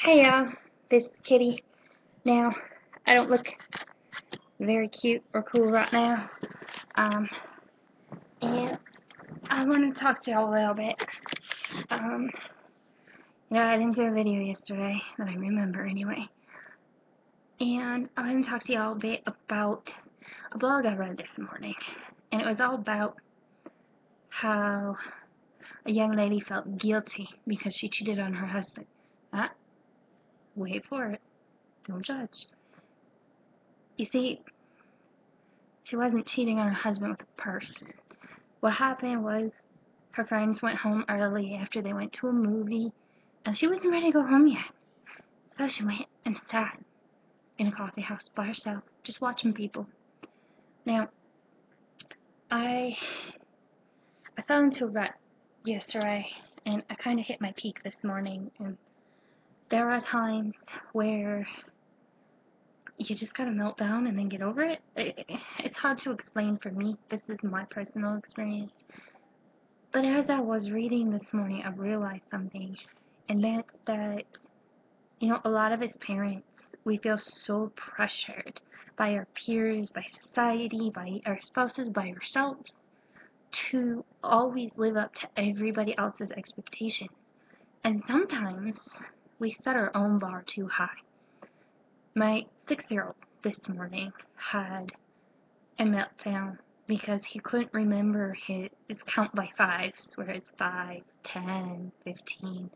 Hey y'all, this is Kitty. Now, I don't look very cute or cool right now, um, and I want to talk to y'all a little bit. Um, I didn't do a video yesterday that I remember anyway, and I want to talk to y'all a bit about a blog I read this morning, and it was all about how a young lady felt guilty because she cheated on her husband. Wait for it, don't judge. You see, she wasn't cheating on her husband with a purse. What happened was her friends went home early after they went to a movie, and she wasn't ready to go home yet. So she went and sat in a coffee house by herself, just watching people. Now, I fell into a rut yesterday, and I kind of hit my peak this morning. And there are times where you just gotta melt down and then get over it. It's hard to explain for me. This is my personal experience. But as I was reading this morning, I realized something, and that's that, a lot of as parents, we feel so pressured by our peers, by society, by our spouses, by ourselves, to always live up to everybody else's expectations. And sometimes we set our own bar too high. My 6-year-old this morning had a meltdown because he couldn't remember his count by fives, where it's 5, 10, 15,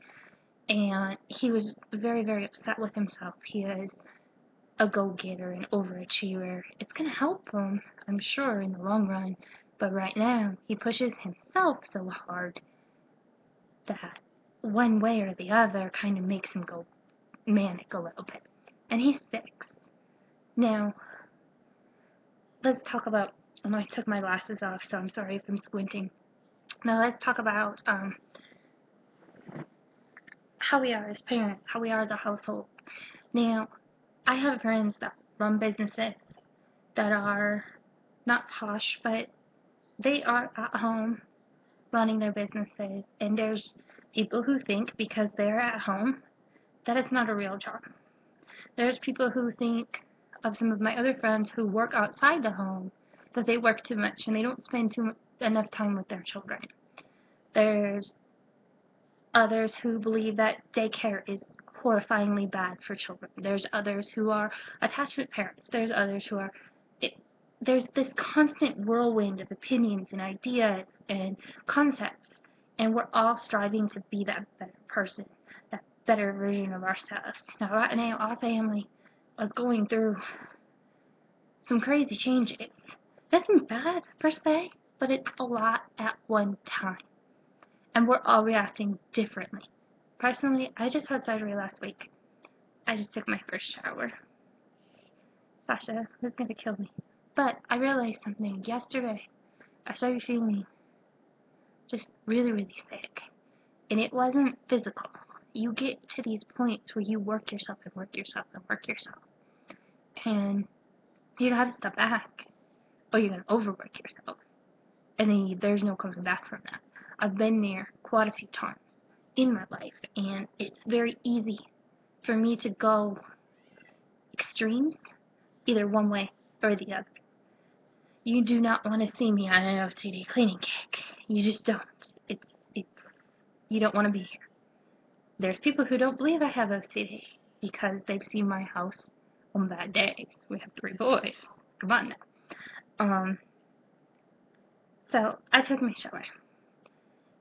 and he was very, very upset with himself. He is a go-getter, an overachiever. It's going to help him, I'm sure, in the long run, but right now he pushes himself so hard that one way or the other kind of makes him go manic a little bit. And he's 6. Now, let's talk about, I took my glasses off, so I'm sorry if I'm squinting. Now let's talk about how we are as parents, how we are as a household. Now, I have friends that run businesses that are not posh, but they are at home running their businesses, and there's people who think because they're at home that it's not a real job. There's people who think of some of my other friends who work outside the home that they work too much and they don't spend enough time with their children. There's others who believe that daycare is horrifyingly bad for children. There's others who are attachment parents. There's others who are... There's this constant whirlwind of opinions and ideas and concepts, and we're all striving to be that better person, that better version of ourselves. Now, right now, our family is going through some crazy changes. Nothing bad, per se, but it's a lot at one time. And we're all reacting differently. Personally, I just had surgery last week. I just took my first shower. Sasha was going to kill me. But I realized something yesterday. I started feeling just really, really sick. And it wasn't physical. You get to these points where you work yourself and work yourself and work yourself. And you gotta step back. Or you're gonna overwork yourself. And then there's no coming back from that. I've been there quite a few times in my life. And it's very easy for me to go extremes, either one way or the other. You do not want to see me on an OCD cleaning cake. You just don't. You don't want to be here. There's people who don't believe I have OCD because they've seen my house on bad days. We have 3 boys. Come on now. So I took my shower,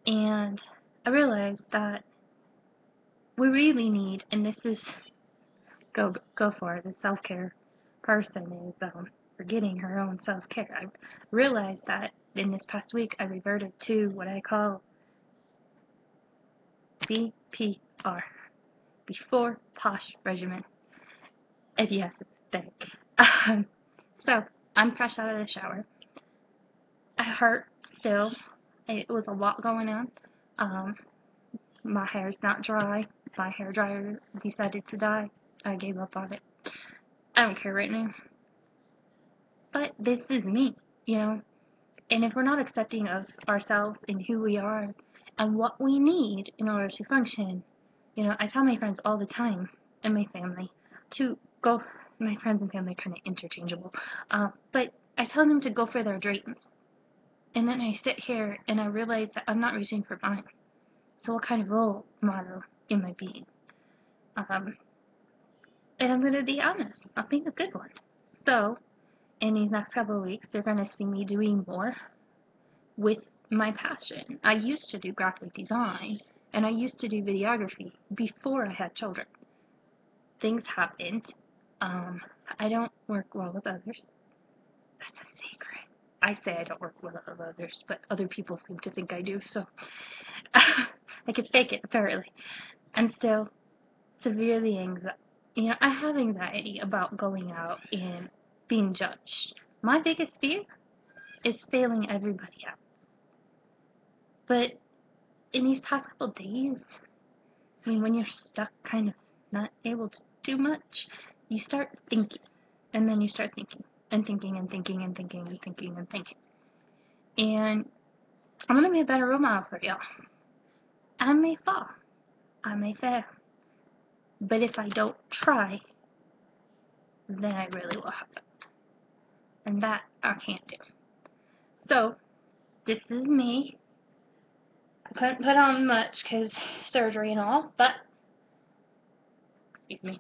and I realized that we really need, and this is go for it. The self-care person is forgetting her own self-care. I realized that in this past week I reverted to what I call BPR, before posh regimen. And yes, it's thick. So I'm fresh out of the shower. I hurt still. It was a lot going on. My hair's not dry. My hair dryer decided to die. I gave up on it. I don't care right now. But this is me, And if we're not accepting of ourselves and who we are and what we need in order to function, I tell my friends all the time and my family to go. My friends and family are kind of interchangeable, but I tell them to go for their dreams. And then I sit here and I realize that I'm not reaching for mine. So what kind of role model am I being? Um, and I'm going to be honest, I'm being a good one. So in these next couple of weeks, they're going to see me doing more with my passion. I used to do graphic design and I used to do videography before I had children. Things happened. Um, I don't work well with others. That's a secret. I say I don't work well with others, but other people seem to think I do, so I can fake it, apparently. I'm still severely anxiety. I have anxiety about going out and being judged. My biggest fear is failing everybody else. But in these past couple days, when you're stuck kind of not able to do much, you start thinking. And then you start thinking and thinking and thinking and thinking and thinking and thinking. And I'm going to be a better role model for y'all. I may fall. I may fail. But if I don't try, then I really will have it. And that I can't do. So, this is me. I couldn't put on much because surgery and all, but, excuse me,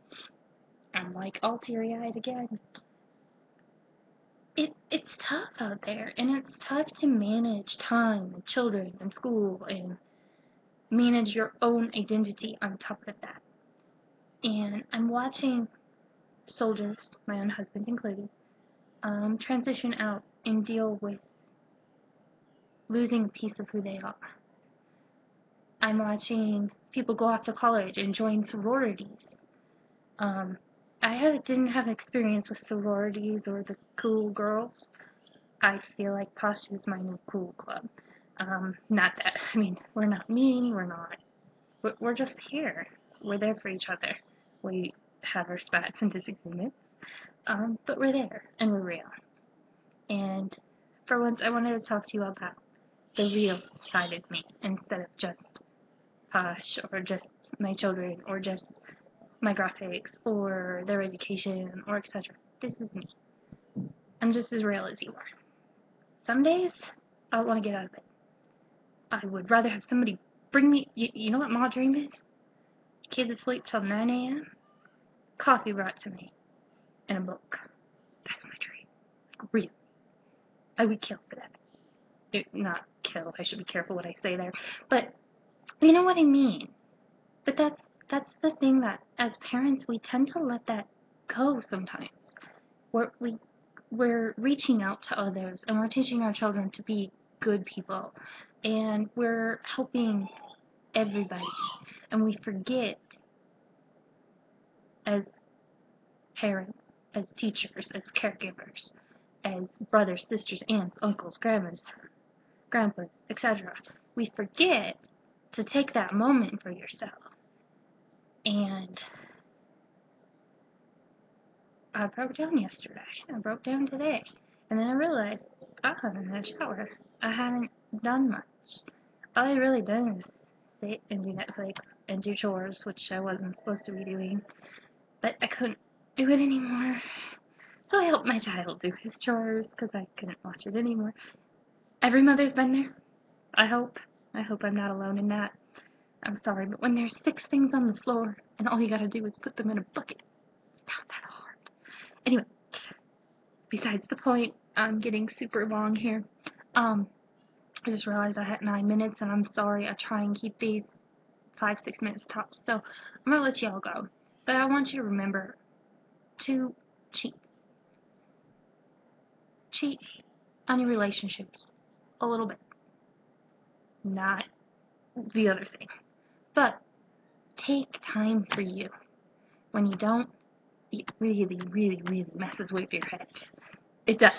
I'm like all teary-eyed again. It's tough out there, and it's tough to manage time and children and school and manage your own identity on top of that. And I'm watching soldiers, my own husband included, transition out and deal with losing a piece of who they are. I'm watching people go off to college and join sororities. Didn't have experience with sororities or the cool girls. I feel like Posh is my new cool club. Not that, we're not mean, we're just here. We're there for each other. We have our spats and disagreements, but we're there, and we're real. And for once, I wanted to talk to you about the real side of me, instead of just Posh, or just my children, or just my graphics, or their education, or etc. This is me. I'm just as real as you are. Some days, I want to get out of bed. I would rather have somebody bring me, you know what my dream is? Kids asleep till 9 a.m., coffee brought to me, and a book. That's my dream. Real. I would kill for that. Not kill, I should be careful what I say there. But, you know what I mean. But that's the thing that, as parents, we tend to let that go sometimes. We're reaching out to others, and we're teaching our children to be good people, and we're helping everybody, and we forget, as parents, as teachers, as caregivers, as brothers, sisters, aunts, uncles, grandmas, grandpas, etc. We forget to take that moment for yourself. And I broke down yesterday. I broke down today. And then I realized I haven't had a shower. I haven't done much. All I really done is sit and do Netflix and do chores, which I wasn't supposed to be doing. But I couldn't do it anymore. So I helped my child do his chores because I couldn't watch it anymore. Every mother's been there. I hope. I hope I'm not alone in that. I'm sorry, but when there's 6 things on the floor and all you gotta do is put them in a bucket, it's not that hard. Anyway, besides the point, I'm getting super long here. I just realized I had 9 minutes, and I'm sorry. I try and keep these 5-6 minutes tops. So I'm gonna let y'all go. But I want you to remember to cheat. Cheat on your relationships a little bit. Not the other thing. But take time for you. When you don't, it really, really, really messes with your head. It does.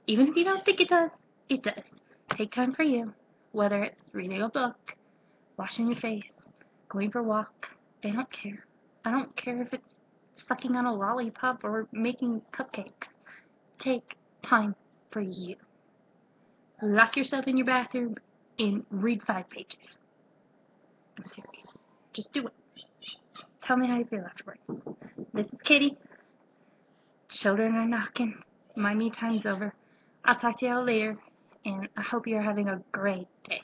Even if you don't think it does, it does. Take time for you. Whether it's reading a book, washing your face, going for a walk. I don't care. I don't care if it's sucking on a lollipop or making cupcakes. Take time for you. Lock yourself in your bathroom and read 5 pages. I'm serious. Just do it. tell me how you feel afterwards. This is Kitty. Children are knocking. My me time's over. I'll talk to y'all later, and I hope you're having a great day.